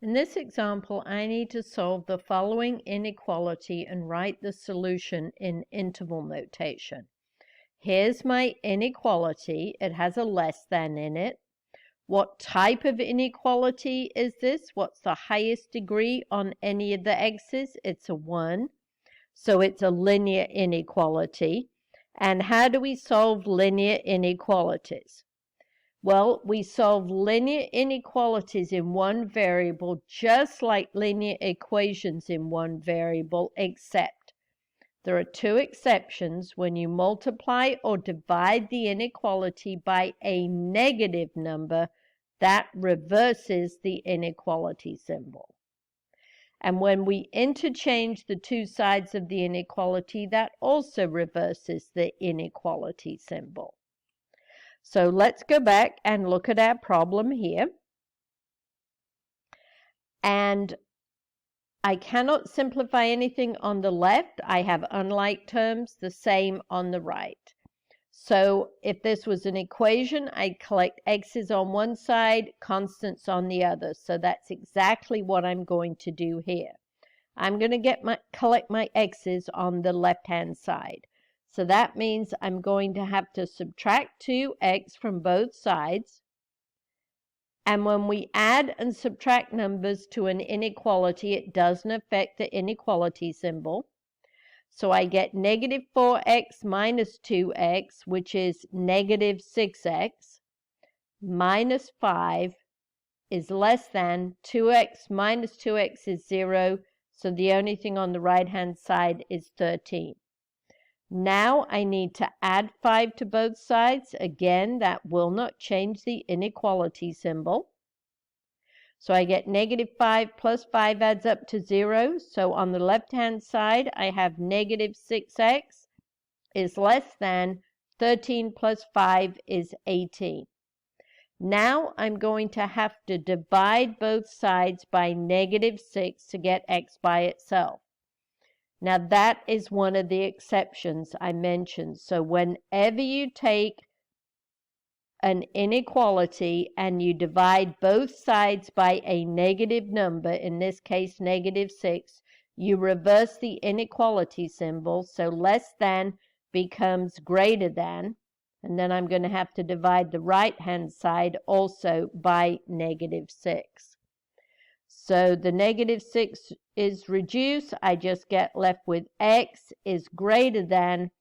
In this example, I need to solve the following inequality and write the solution in interval notation. Here's my inequality. It has a less than in it. What type of inequality is this? What's the highest degree on any of the x's? It's a 1. So it's a linear inequality. And how do we solve linear inequalities? Well, we solve linear inequalities in one variable just like linear equations in one variable, except there are two exceptions. When you multiply or divide the inequality by a negative number, that reverses the inequality symbol. And when we interchange the two sides of the inequality, that also reverses the inequality symbol. So let's go back and look at our problem here. And I cannot simplify anything on the left. I have unlike terms, the same on the right. So if this was an equation, I'd collect x's on one side, constants on the other. So that's exactly what I'm going to do here. I'm going to collect my x's on the left-hand side. So that means I'm going to have to subtract 2x from both sides. And when we add and subtract numbers to an inequality, it doesn't affect the inequality symbol. So I get negative 4x minus 2x, which is negative 6x, minus 5 is less than 2x minus 2x is 0. So the only thing on the right-hand side is 13. Now I need to add 5 to both sides. Again, that will not change the inequality symbol. So I get negative 5 plus 5 adds up to 0. So on the left-hand side, I have negative 6x is less than 13 plus 5 is 18. Now I'm going to have to divide both sides by negative 6 to get x by itself. Now that is one of the exceptions I mentioned. So whenever you take an inequality and you divide both sides by a negative number, in this case negative 6, you reverse the inequality symbol. So less than becomes greater than. And then I'm going to have to divide the right-hand side also by negative 6. So the negative 6 is reduced. I just get left with x is greater than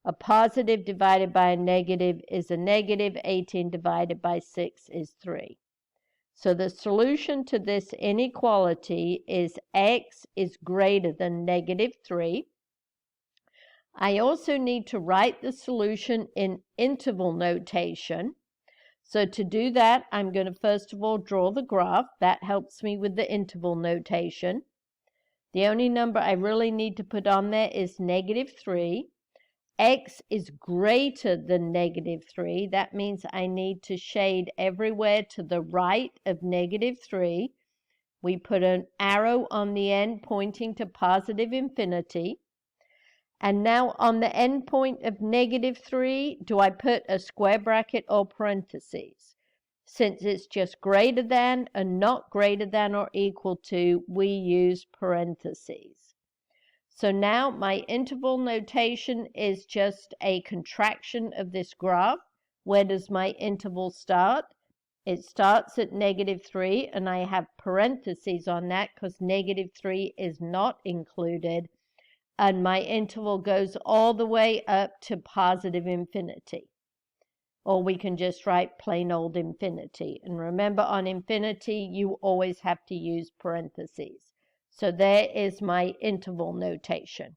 a positive divided by a negative is a negative. 18 divided by 6 is 3. So the solution to this inequality is x is greater than negative 3. I also need to write the solution in interval notation. So to do that, I'm going to first of all draw the graph. That helps me with the interval notation. The only number I really need to put on there is negative 3. X is greater than negative 3. That means I need to shade everywhere to the right of negative 3. We put an arrow on the end pointing to positive infinity. And now on the end point of negative 3, do I put a square bracket or parentheses? Since it's just greater than and not greater than or equal to, we use parentheses. So now my interval notation is just a contraction of this graph. Where does my interval start? It starts at negative 3, and I have parentheses on that because negative 3 is not included. And my interval goes all the way up to positive infinity. Or we can just write plain old infinity. And remember, on infinity, you always have to use parentheses. So there is my interval notation.